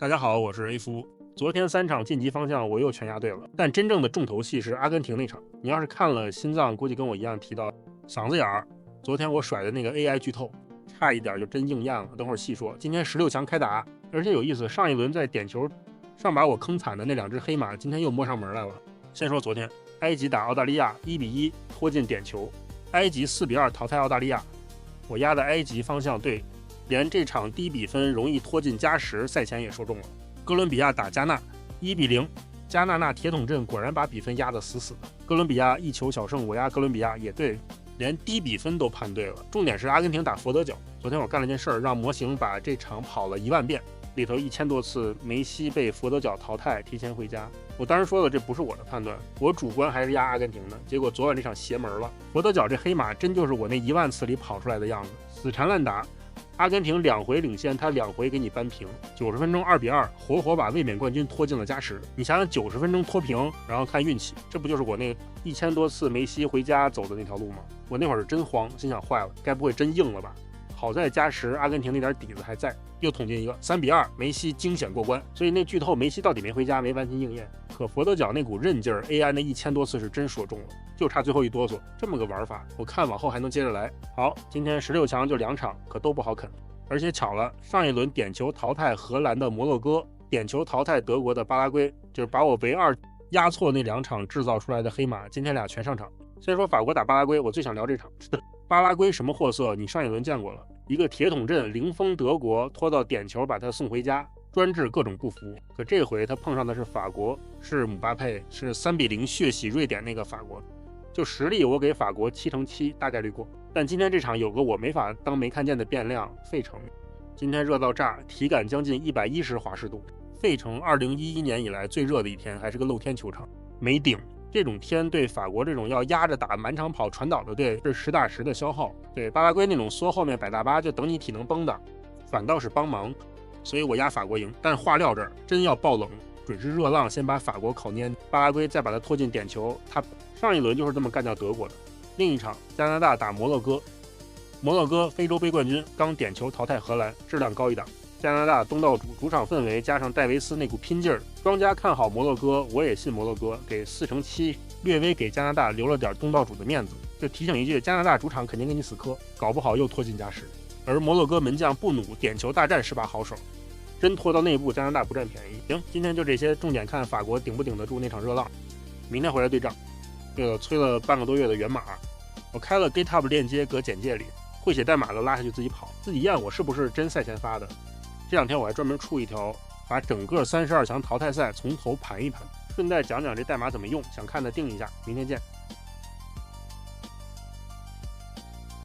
大家好，我是 A 夫。昨天3场晋级方向我又全押对了，但真正的重头戏是阿根廷那场。你要是看了心脏，估计跟我一样提到嗓子眼儿。昨天我甩的那个 AI 剧透，差一点就真应验了。等会儿细说。今天16强开打，而且有意思，上一轮在点球上把我坑惨的那2只黑马，今天又摸上门来了。先说昨天，埃及打澳大利亚1-1拖进点球，埃及4-2淘汰澳大利亚。我押的埃及方向对。连这场低比分容易拖进加时，赛前也说中了。哥伦比亚打加纳1-0，加纳铁桶阵果然把比分压得死死的。哥伦比亚1球小胜，我押哥伦比亚也对，连低比分都判对了。重点是阿根廷打佛得角，昨天我干了件事儿，让模型把这场跑了10000遍，里头1000多次梅西被佛得角淘汰，提前回家。我当时说了，这不是我的判断，我主观还是压阿根廷的。结果昨晚这场邪门了，佛得角这黑马真就是我那10000次里跑出来的样子，死缠烂打。阿根廷2回领先，他2回给你扳平，90分钟2-2，活活把卫冕冠军拖进了加时。你想想90分钟拖平，然后看运气，这不就是我那1000多次梅西回家走的那条路吗？我那会儿是真慌，心想坏了，该不会真硬了吧？好在加时阿根廷那点底子还在，又捅进一个3-2，梅西惊险过关。所以那剧透梅西到底没回家，没完全应验。可佛得角那股韧劲儿 ，AI 那1000多次是真说中了，就差最后一哆嗦。这么个玩法，我看往后还能接着来。好，今天16强就2场，可都不好啃。而且巧了，上一轮点球淘汰荷兰的摩洛哥，点球淘汰德国的巴拉圭，就是把我唯2压错那2场制造出来的黑马，今天俩全上场。先说法国打巴拉圭，我最想聊这场。巴拉圭什么货色？你上一轮见过了，一个铁桶阵零封德国，拖到点球把他送回家，专治各种不服。可这回他碰上的是法国，是姆巴佩，是3-0血洗瑞典那个法国。就实力我给法国7-7，大概率过。但今天这场有个我没法当没看见的变量，费城。今天热到炸，体感将近110华氏度。费城2011年以来最热的一天，还是个露天球场，没顶。这种天对法国这种要压着打满场跑传导的队是实打实的消耗。对巴拉圭那种缩后面摆大巴就等你体能崩的，反倒是帮忙。所以我压法国赢。但话撂这儿，真要爆冷，准是热浪先把法国烤蔫，巴拉圭再把他拖进点球。他上一轮就是这么干掉德国的。另一场加拿大打摩洛哥，摩洛哥非洲杯冠军刚点球淘汰荷兰，质量高一档。加拿大东道主，主场氛围加上戴维斯那股拼劲儿，庄家看好摩洛哥，我也信摩洛哥，给4-7，略微给加拿大留了点东道主的面子。就提醒一句，加拿大主场肯定给你死磕，搞不好又拖进加时。而摩洛哥门将布努点球大战是把好手，真拖到内部加拿大不占便宜。行，今天就这些，重点看法国顶不顶得住那场热浪。明天回来对账。这个催了半个多月的源码，我开了 GitHub 链接搁简介里，会写代码的拉下去自己跑，自己验我是不是真赛前发的。这2天我还专门出一条，把整个32强淘汰赛从头盘一盘，顺带讲讲这代码怎么用，想看的定一下。明天见。